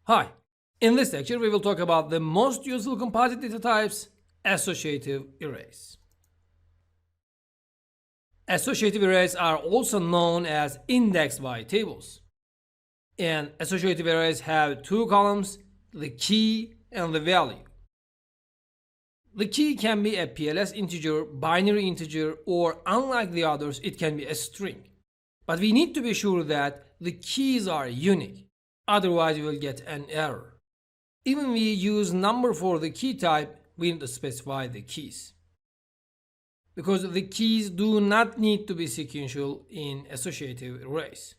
Hi, in this lecture we will talk about the most useful composite data types, associative arrays. Associative arrays are also known as indexed by tables. And associative arrays have two columns, the key and the value. The key can be a PLS integer, binary integer, or unlike the others, it can be a string. But we need to be sure that the keys are unique, otherwise we will get an error. Even we use number for the key type, we need to specify the keys. Because the keys do not need to be sequential in associative arrays.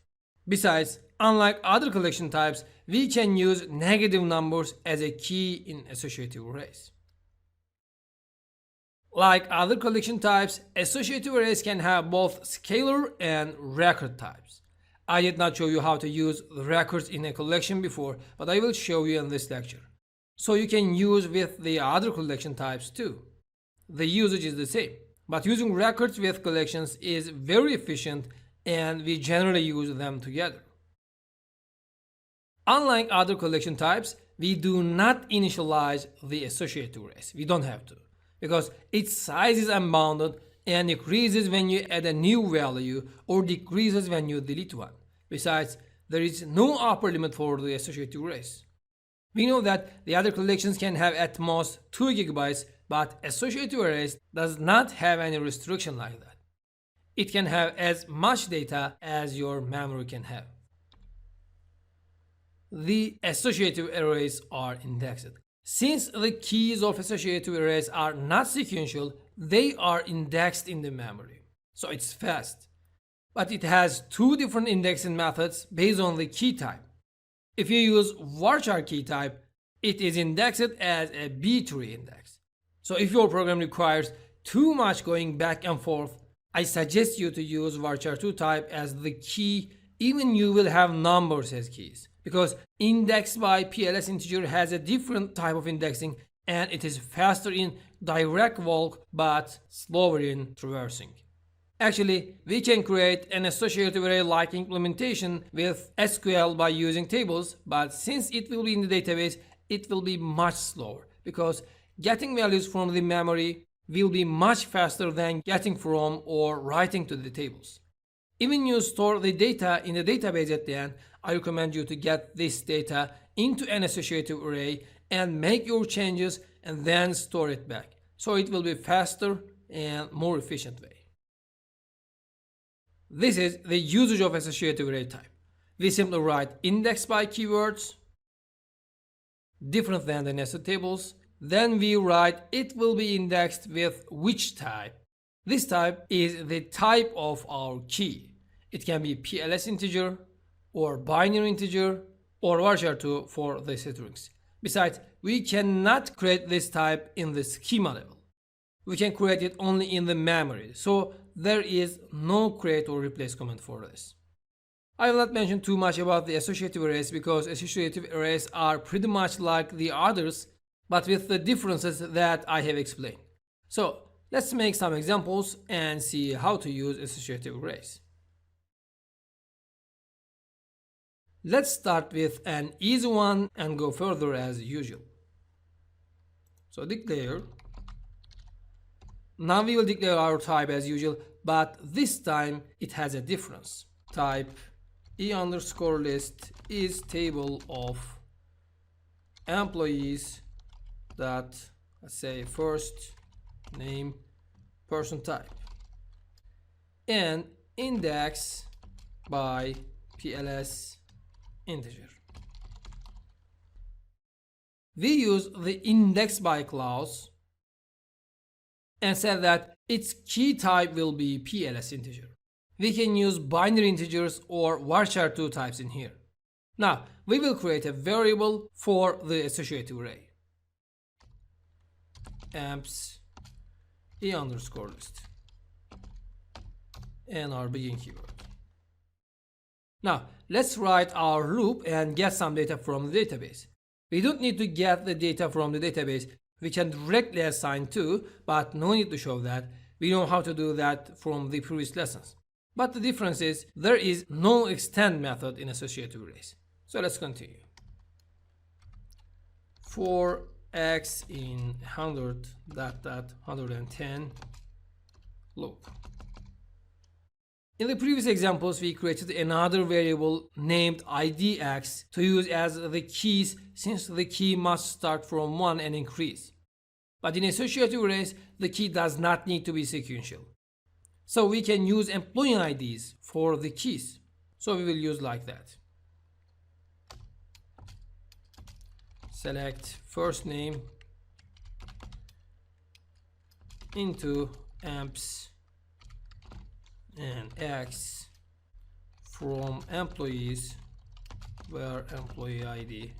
Besides, unlike other collection types, we can use negative numbers as a key in associative arrays. Like other collection types, associative arrays can have both scalar and record types. I did not show you how to use the records in a collection before, but I will show you in this lecture. So you can use with the other collection types too. The usage is the same, but using records with collections is very efficient and we generally use them together. Unlike other collection types, we do not initialize the associative arrays. We don't have to, because its size is unbounded and increases when you add a new value or decreases when you delete one. Besides, there is no upper limit for the associative arrays. We know that the other collections can have at most 2 GB, but associative arrays does not have any restriction like that. It can have as much data as your memory can have. The associative arrays are indexed. Since the keys of associative arrays are not sequential, they are indexed in the memory. So it's fast. But it has two different indexing methods based on the key type. If you use varchar key type, it is indexed as a B-tree index. So if your program requires too much going back and forth, I suggest you to use varchar2 type as the key, even you will have numbers as keys. Because indexed by PLS integer has a different type of indexing and it is faster in direct walk but slower in traversing. Actually, we can create an associative array-like implementation with SQL by using tables, but since it will be in the database, it will be much slower because getting values from the memory will be much faster than getting from or writing to the tables. Even you store the data in the database at the end, I recommend you to get this data into an associative array and make your changes and then store it back. So it will be faster and more efficient way. This is the usage of associative array type. We simply write index by keywords, different than the nested tables. Then we write it will be indexed with which type. This type is the type of our key. It can be PLS integer or binary integer or varchar2 for the strings. Besides, we cannot create this type in the schema level. We can create it only in the memory. So there is no create or replace command for this. I will not mention too much about the associative arrays because associative arrays are pretty much like the others, but with the differences that I have explained. So let's make some examples and see how to use associative arrays. Let's start with an easy one and go further as usual. So declare. Now we will declare our type as usual, but this time it has a difference. Type e_list is table of employees that, let's say, first name person type and index by PLS integer. We use the index by clause and said that its key type will be PLS integer. We can use binary integers or varchar2 types in here. Now we will create a variable for the associative array. Amps e_list and our begin keyword. Now let's write our loop and get some data from the database. We don't need to get the data from the database. We can directly assign to, but no need to show that. We know how to do that from the previous lessons. But the difference is there is no extend method in associative arrays. So let's continue. for x in 100 dot dot 110 loop. In the previous examples, we created another variable named idx to use as the keys, since the key must start from 1 and increase. But in associative arrays, the key does not need to be sequential. So we can use employee IDs for the keys. So we will use like that. Select first name into amps and x from employees where employee ID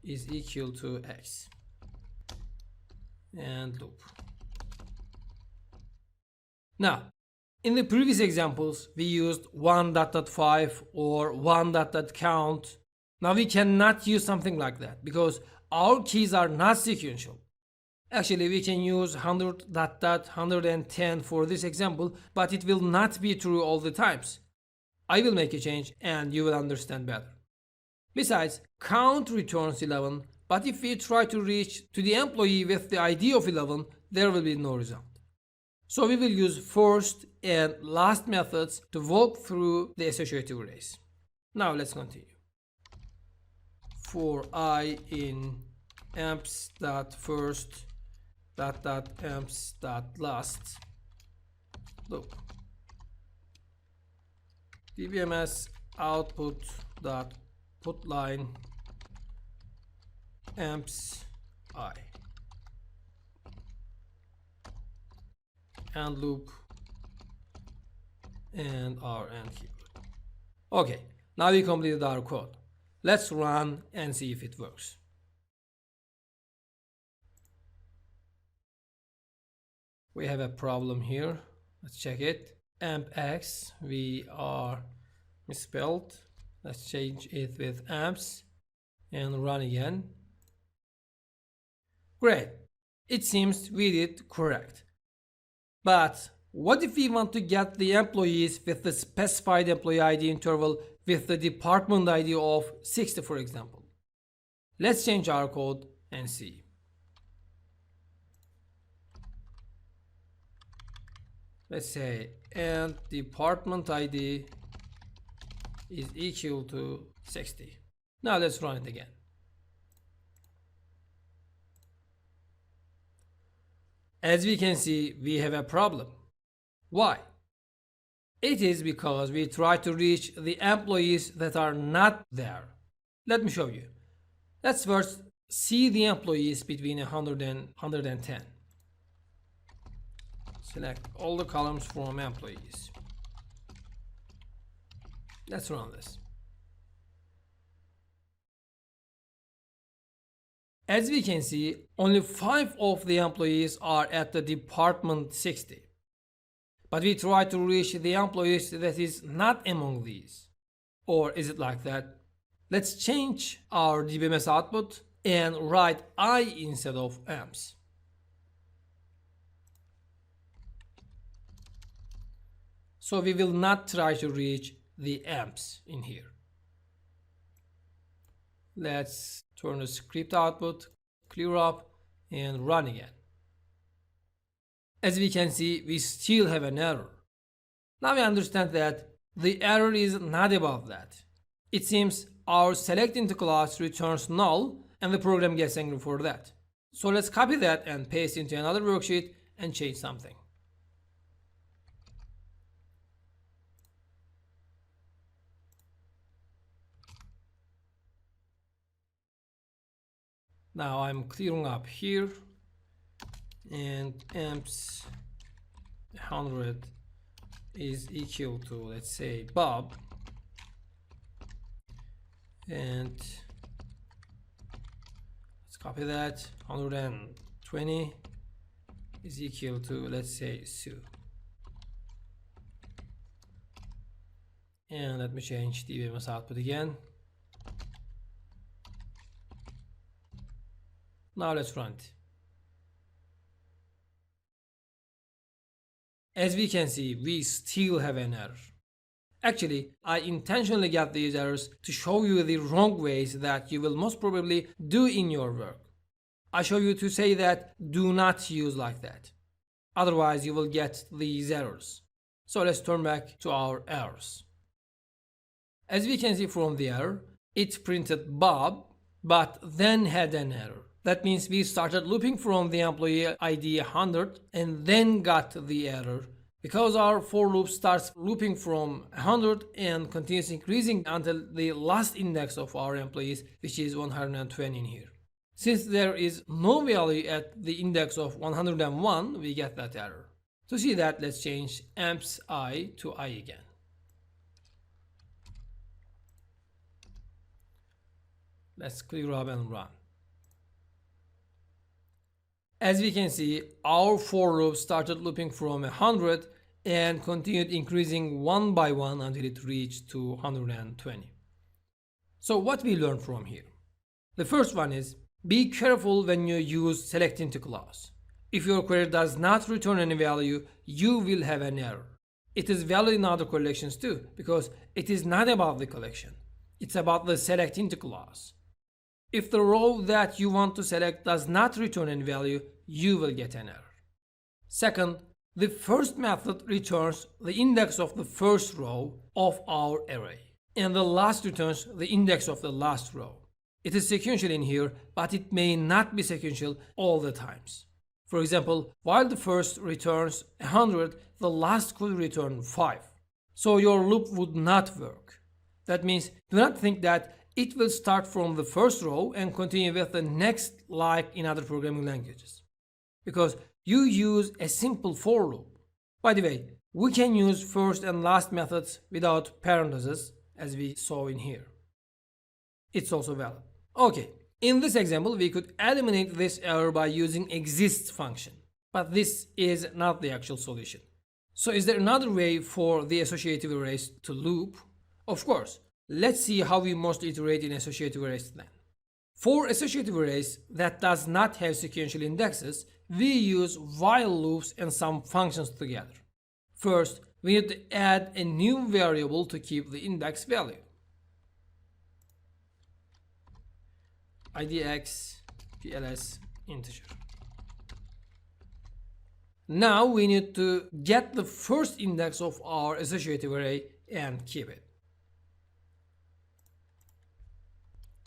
is equal to x, and loop. Now, in the previous examples, we used 1.5 or 1.count. Now we cannot use something like that because our keys are not sequential. Actually, we can use 100.110 for this example, but it will not be true all the times. I will make a change and you will understand better. Besides, count returns 11, but if we try to reach to the employee with the ID of 11, there will be no result. So we will use first and last methods to walk through the associative arrays. Now let's continue. For I in amps.first amps.last loop. dbms output dot put line amps I and loop and our end keyword. Okay, now we completed our code. Let's run and see if it works. We have a problem here. Let's check it. Amp-x, we are misspelled. Let's change it with amps and run again. Great. It seems we did correct. But what if we want to get the employees with the specified employee ID interval with the department ID of 60, for example? Let's change our code and see. Let's say and department ID is equal to 60. Now let's run it again. As we can see, we have a problem. Why? It is because we try to reach the employees that are not there. Let me show you. Let's first see the employees between 100 and 110. Select all the columns from employees. Let's run this. As we can see, only 5 of the employees are at the department 60. But we try to reach the employees that is not among these. Or is it like that? Let's change our dbms output and write I instead of amps. So we will not try to reach the amps in here. Let's turn the script output, clear up, and run again. As we can see, we still have an error. Now we understand that the error is not about that. It seems our select into class returns null and the program gets angry for that. So let's copy that and paste into another worksheet and change something. Now I'm clearing up here and amps 100 is equal to, let's say, Bob, and let's copy that. 120 is equal to, let's say, Sue. And let me change the dbms output again. Now let's run it. As we can see, we still have an error. Actually, I intentionally got these errors to show you the wrong ways that you will most probably do in your work. I show you to say that do not use like that. Otherwise, you will get these errors. So let's turn back to our errors. As we can see from the error, it printed Bob, but then had an error. That means we started looping from the employee ID 100 and then got the error because our for loop starts looping from 100 and continues increasing until the last index of our employees, which is 120 in here. Since there is no value at the index of 101, we get that error. To see that, let's change amps I to I again. Let's clear up and run. As we can see, our for loop started looping from 100 and continued increasing one by one until it reached to 120. So what we learned from here? The first one is, be careful when you use select into clause. If your query does not return any value, you will have an error. It is valid in other collections too, because it is not about the collection. It's about the select into clause. If the row that you want to select does not return any value, you will get an error. Second, the first method returns the index of the first row of our array, and the last returns the index of the last row. It is sequential in here, but it may not be sequential all the times. For example, while the first returns 100, the last could return 5. So your loop would not work. That means do not think that it will start from the first row and continue with the next like in other programming languages, because you use a simple for loop. By the way, we can use first and last methods without parentheses, as we saw in here. It's also valid. Okay, in this example, we could eliminate this error by using exist function, but this is not the actual solution. So is there another way for the associative arrays to loop? Of course. Let's see how we most iterate in associative arrays then. For associative arrays that does not have sequential indexes, we use while loops and some functions together. First, we need to add a new variable to keep the index value. IDX PLS integer. Now we need to get the first index of our associative array and keep it.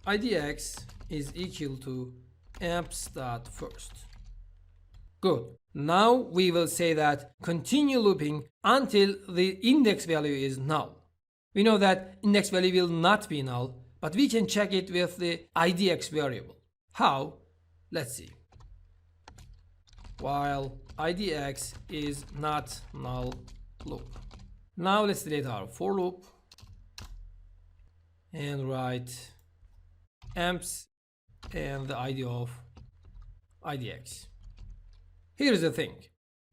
IDX is equal to amps.first. Good. Now we will say that continue looping until the index value is null. We know that index value will not be null, but we can check it with the IDX variable. How? Let's see. While IDX is not null loop. Now let's delete our for loop and write amps and the ID of IDX. Here's the thing.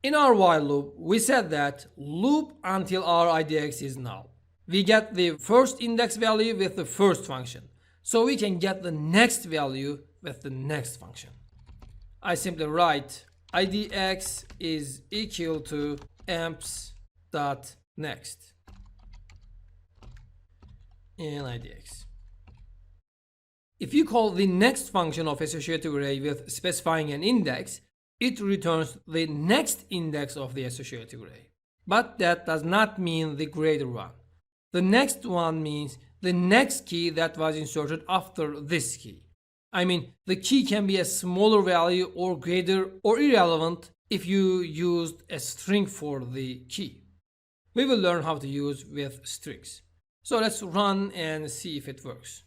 In our while loop, we said that loop until our IDX is null. We get the first index value with the first function, so we can get the next value with the next function. I simply write IDX is equal to amps.next and IDX. If you call the next function of associative array with specifying an index, it returns the next index of the associative array. But that does not mean the greater one. The next one means the next key that was inserted after this key. I mean, the key can be a smaller value or greater or irrelevant if you used a string for the key. We will learn how to use with strings. So let's run and see if it works.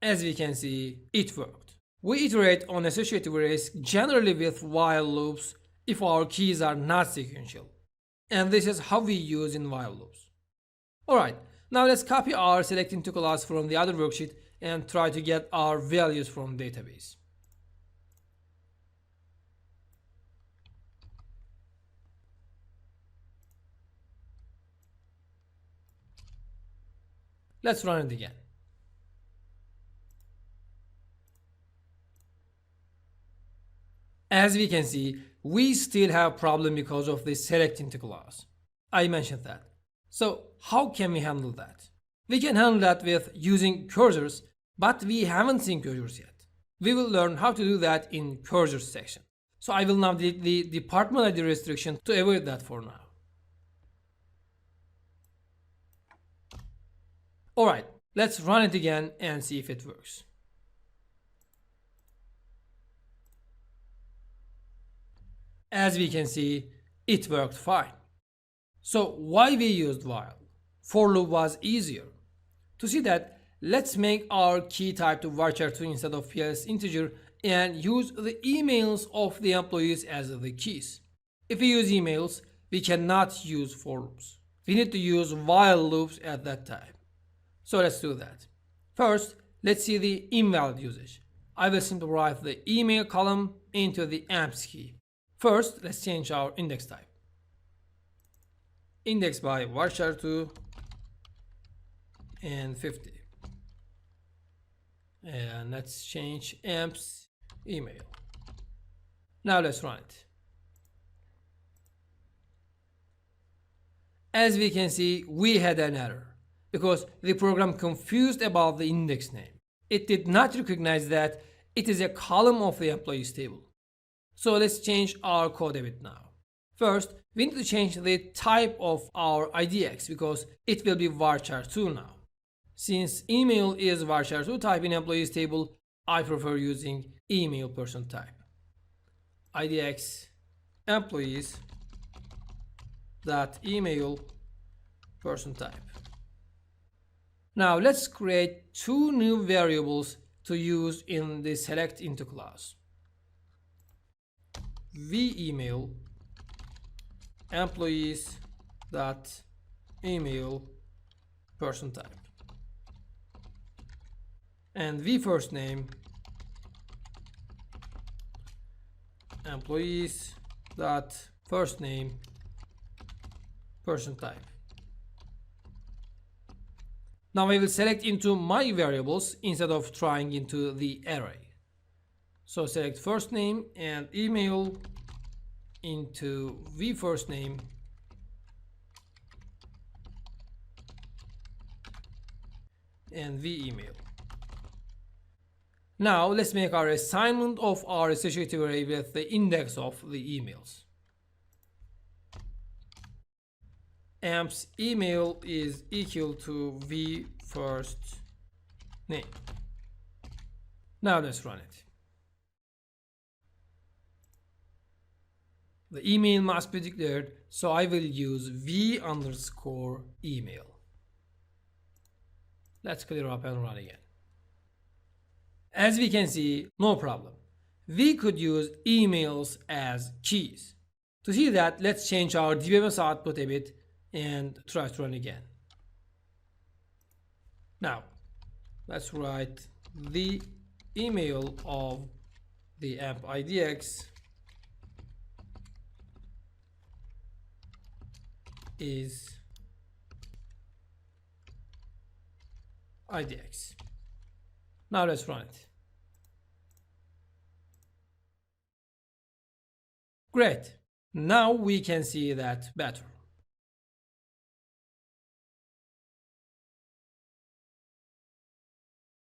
As we can see, it worked. We iterate on associative arrays generally with while loops if our keys are not sequential. And this is how we use in while loops. Alright, now let's copy our select into class from the other worksheet and try to get our values from database. Let's run it again. As we can see, we still have problem because of the select into clause. I mentioned that. So how can we handle that? We can handle that with using cursors, but we haven't seen cursors yet. We will learn how to do that in cursors section. So I will now delete the department ID restriction to avoid that for now. Alright, let's run it again and see if it works. As we can see, it worked fine. So why we used while? For loop was easier. To see that, let's make our key type to varchar2 instead of PL&S integer and use the emails of the employees as the keys. If we use emails, we cannot use for loops. We need to use while loops at that time. So let's do that. First, let's see the invalid usage. I will simply write the email column into the amps key. First, let's change our index type. Index by varchar2 and 50. And let's change amps email. Now let's run it. As we can see, we had an error because the program confused about the index name. It did not recognize that it is a column of the employees table. So let's change our code a bit now. First, we need to change the type of our IDX because it will be varchar2 now. Since email is varchar2 type in employees table, I prefer using email person type. IDX employees dot email person type. Now let's create two new variables to use in the select into clause. vEmail employees dot email person type and vFirstName employees dot firstname person type. Now I will select into my variables instead of trying into the array. So select first name and email into vFirstName and vEmail. Now let's make our assignment of our associative array with the index of the emails. Amps email is equal to vFirstName. Now let's run it. The email must be declared, so I will use v_email. Let's clear up and run again. As we can see, no problem. We could use emails as keys. To see that, let's change our dbms output a bit and try to run again. Now, let's write the email of the amp IDX is IDX. Now let's run it. Great. Now we can see that better.